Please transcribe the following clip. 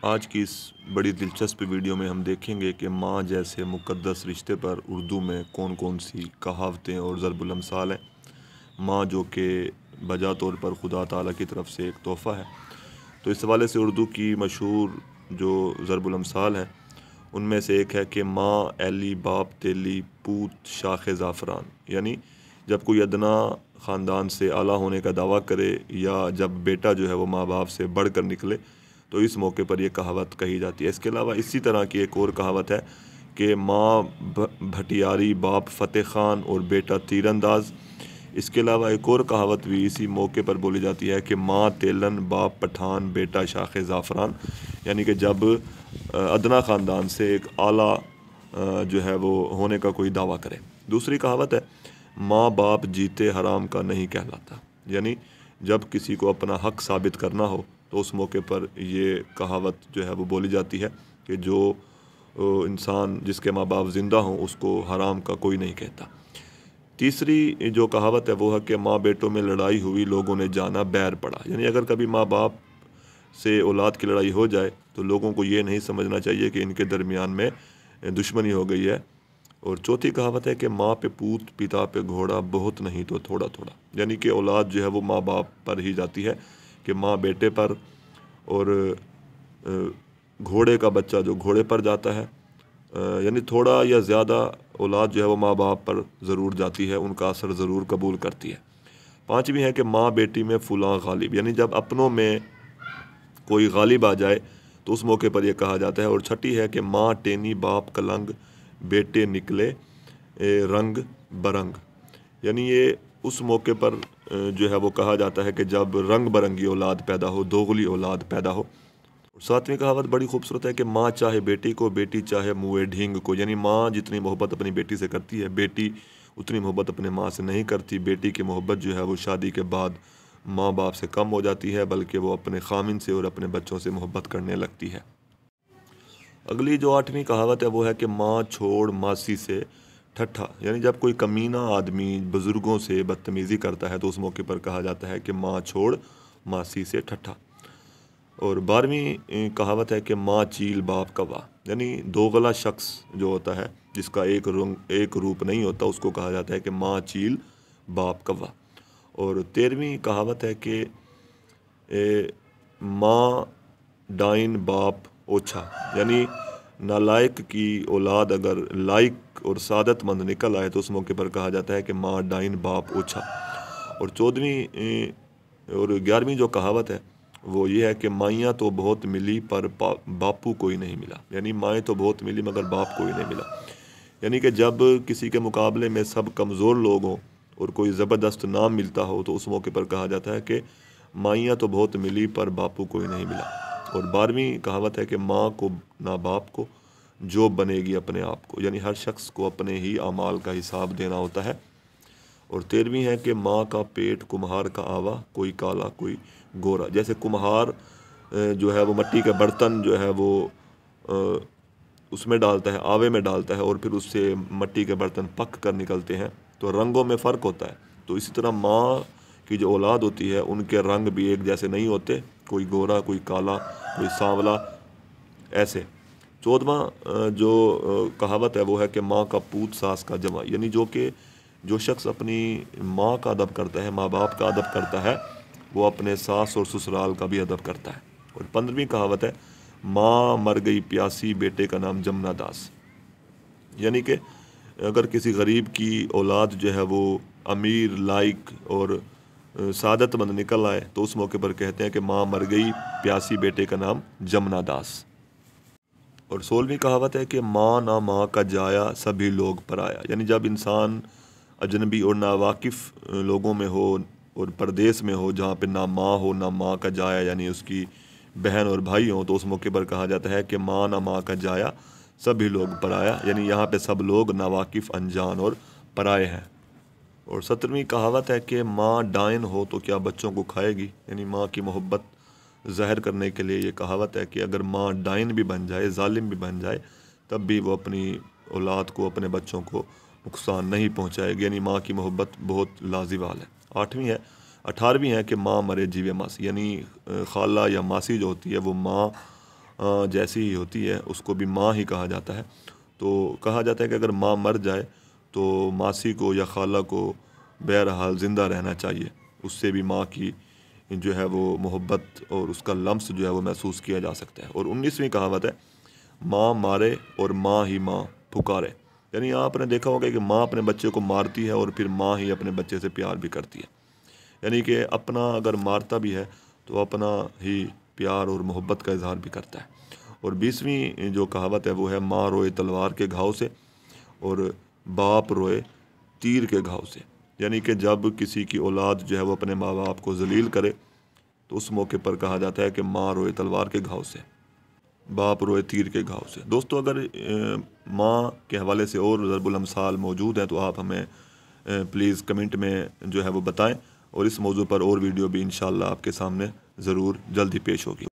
آج کی اس بڑی دلچسپ ویڈیو میں ہم دیکھیں گے کہ ماں جیسے مقدس رشتے پر اردو میں کون کون سی کہاوتیں اور ضرب الامثال ہیں۔ ماں جو کہ بجا طور پر خدا تعالیٰ کی طرف سے ایک تحفہ ہے، تو اس حوالے سے اردو کی مشہور جو ضرب الامثال ہیں ان میں سے ایک ہے کہ ماں ایلی باپ تیلی پوت شاخ زعفران، یعنی جب کوئی ادنا خاندان سے اعلیٰ ہونے کا دعویٰ کرے یا جب بیٹا جو ہے وہ ماں باپ سے بڑھ کر نکلے تو اس موقع پر یہ کہاوت کہی جاتی ہے۔ اس کے علاوہ اسی طرح کی ایک اور کہاوت ہے کہ ماں بھٹیاری باپ فتح خان اور بیٹا تیر انداز۔ اس کے علاوہ ایک اور کہاوت بھی اسی موقع پر بولی جاتی ہے کہ ماں تیلن باپ پٹھان بیٹا شاخ زعفران، یعنی کہ جب ادنا خاندان سے ایک اعلیٰ جو ہے وہ ہونے کا کوئی دعویٰ کرے۔ دوسری کہاوت ہے ماں باپ جیتے حرام کا نہیں کہلاتا، یعنی جب کسی کو اپنا حق ثابت کرنا ہو تو اس موقع پر یہ کہاوت جو ہے وہ بولی جاتی ہے کہ جو انسان جس کے ماں باپ زندہ ہوں اس کو حرام کا کوئی نہیں کہتا۔ تیسری جو کہاوت ہے وہ ہے کہ ماں بیٹوں میں لڑائی ہوئی لوگوں نے جانا بیر پڑا، یعنی اگر کبھی ماں باپ سے اولاد کی لڑائی ہو جائے تو لوگوں کو یہ نہیں سمجھنا چاہیے کہ ان کے درمیان میں دشمنی ہو گئی ہے۔ اور چوتھی کہاوت ہے کہ ماں پہ پوت پتا پہ گھوڑا بہت نہیں تو تھوڑا تھوڑا، یعنی کہ اولاد جو ہے وہ ماں باپ پر ہی جاتی ہے کہ ماں بیٹے پر، اور گھوڑے کا بچہ جو گھوڑے پر جاتا ہے، یعنی تھوڑا یا زیادہ اولاد جو ہے وہ ماں باپ پر ضرور جاتی ہے، ان کا اثر ضرور قبول کرتی ہے۔ پانچویں ہے کہ ماں بیٹی میں فلاں غالب، یعنی جب اپنوں میں کوئی غالب آ جائے تو اس موقع پر یہ کہا جاتا ہے۔ اور چھٹی ہے کہ ماں ٹینی باپ کلنگ بیٹے نکلے رنگ برنگ، یعنی یہ اس موقع پر جو ہے وہ کہا جاتا ہے کہ جب رنگ برنگی اولاد پیدا ہو، دوغلی اولاد پیدا ہو۔ اور ساتویں کہاوت بڑی خوبصورت ہے کہ ماں چاہے بیٹی کو بیٹی چاہے منہ ڈھینگ کو، یعنی ماں جتنی محبت اپنی بیٹی سے کرتی ہے بیٹی اتنی محبت اپنے ماں سے نہیں کرتی۔ بیٹی کی محبت جو ہے وہ شادی کے بعد ماں باپ سے کم ہو جاتی ہے، بلکہ وہ اپنے خامن سے اور اپنے بچوں سے محبت کرنے لگتی ہے۔ اگلی جو آٹھویں کہاوت ہے وہ ہے کہ ماں چھوڑ ماسی سے ٹھٹھا، یعنی جب کوئی کمینہ آدمی بزرگوں سے بدتمیزی کرتا ہے تو اس موقع پر کہا جاتا ہے کہ ماں چھوڑ ماسی سے ٹھٹھا۔ اور بارہویں کہاوت ہے کہ ماں چیل باپ کوا، یعنی دوغلا شخص جو ہوتا ہے جس کا ایک روپ نہیں ہوتا اس کو کہا جاتا ہے کہ ماں چیل باپ کوا۔ اور 13ویں کہاوت ہے کہ ماں ڈائن باپ اوچھا، یعنی نالائق کی اولاد اگر لائق اور سعادت مند نکل آئے تو اس موقع پر کہا جاتا ہے کہ ماں ڈائن باپ اوچھا۔ اور 14ویں اور 11ویں جو کہاوت ہے وہ یہ ہے کہ مائیاں تو بہت ملی پر باپو کوئی نہیں ملا، یعنی مائیں تو بہت ملی مگر باپ کوئی نہیں ملا، یعنی کہ جب کسی کے مقابلے میں سب کمزور لوگ ہوں اور کوئی زبردست نام ملتا ہو تو اس موقع پر کہا جاتا ہے کہ مائیاں تو بہت ملی پر باپو کوئی نہیں ملا۔ اور 12ویں کہاوت ہے کہ ماں کو نہ باپ کو جو بنے گی اپنے آپ کو، یعنی ہر شخص کو اپنے ہی اعمال کا حساب دینا ہوتا ہے۔ اور 13ویں ہے کہ ماں کا پیٹ کمہار کا آوا کوئی کالا کوئی گورا، جیسے کمہار جو ہے وہ مٹی کے برتن جو ہے وہ اس میں ڈالتا ہے، آوے میں ڈالتا ہے، اور پھر اس سے مٹی کے برتن پک کر نکلتے ہیں تو رنگوں میں فرق ہوتا ہے۔ تو اسی طرح ماں کی جو اولاد ہوتی ہے ان کے رنگ بھی ایک جیسے نہیں ہوتے، کوئی گورا کوئی کالا کوئی سانولا ایسے۔ 14واں جو کہاوت ہے وہ ہے کہ ماں کا پوت ساس کا جمع، یعنی جو شخص اپنی ماں کا ادب کرتا ہے، ماں باپ کا ادب کرتا ہے، وہ اپنے ساس اور سسرال کا بھی ادب کرتا ہے۔ اور 15ویں کہاوت ہے ماں مر گئی پیاسی بیٹے کا نام جمنا داس، یعنی کہ اگر کسی غریب کی اولاد جو ہے وہ امیر لائق اور سعادت مند نکل آئے تو اس موقع پر کہتے ہیں کہ ماں مر گئی پیاسی بیٹے کا نام جمنا داس۔ اور 16ویں کہاوت ہے کہ ماں نہ ماں کا جایا سبھی لوگ پرایا، یعنی جب انسان اجنبی اور ناواقف لوگوں میں ہو اور پردیس میں ہو جہاں پہ نہ ماں ہو نہ ماں کا جایا، یعنی اس کی بہن اور بھائی ہوں، تو اس موقع پر کہا جاتا ہے کہ ماں نہ ماں کا جایا سبھی لوگ پرایا، یعنی یہاں پہ سب لوگ ناواقف انجان اور پرائے ہیں۔ اور 17ویں کہاوت ہے کہ ماں ڈائن ہو تو کیا بچوں کو کھائے گی، یعنی ماں کی محبت ظاہر کرنے کے لیے یہ کہاوت ہے کہ اگر ماں ڈائن بھی بن جائے ظالم بھی بن جائے تب بھی وہ اپنی اولاد کو اپنے بچوں کو نقصان نہیں پہنچائے گی، یعنی ماں کی محبت بہت لازوال ہے۔ 18ویں ہے کہ ماں مرے جیوے ماسی، یعنی خالہ یا ماسی جو ہوتی ہے وہ ماں جیسی ہی ہوتی ہے اس کو بھی ماں ہی کہا جاتا ہے۔ تو کہا جاتا ہے کہ اگر ماں مر جائے تو ماسی کو یا خالہ کو بہرحال زندہ رہنا چاہیے، اس سے بھی ماں کی جو ہے وہ محبت اور اس کا لمس جو ہے وہ محسوس کیا جا سکتا ہے۔ اور 19ویں کہاوت ہے ماں مارے اور ماں ہی ماں پکارے، یعنی آپ نے دیکھا ہوگا کہ ماں اپنے بچے کو مارتی ہے اور پھر ماں ہی اپنے بچے سے پیار بھی کرتی ہے، یعنی کہ اپنا اگر مارتا بھی ہے تو اپنا ہی پیار اور محبت کا اظہار بھی کرتا ہے۔ اور 20ویں جو کہاوت ہے وہ ہے ماں روئے تلوار کے گھاؤ سے اور باپ روئے تیر کے گھاؤ سے، یعنی کہ جب کسی کی اولاد جو ہے وہ اپنے ماں باپ کو ذلیل کرے تو اس موقع پر کہا جاتا ہے کہ ماں روئے تلوار کے گھاؤ سے، باپ روئے تیر کے گھاؤ سے۔ دوستو اگر ماں کے حوالے سے اور ضرب الامثال موجود ہیں تو آپ ہمیں پلیز کمنٹ میں جو ہے وہ بتائیں، اور اس موضوع پر اور ویڈیو بھی انشاءاللہ آپ کے سامنے ضرور جلدی پیش ہوگی۔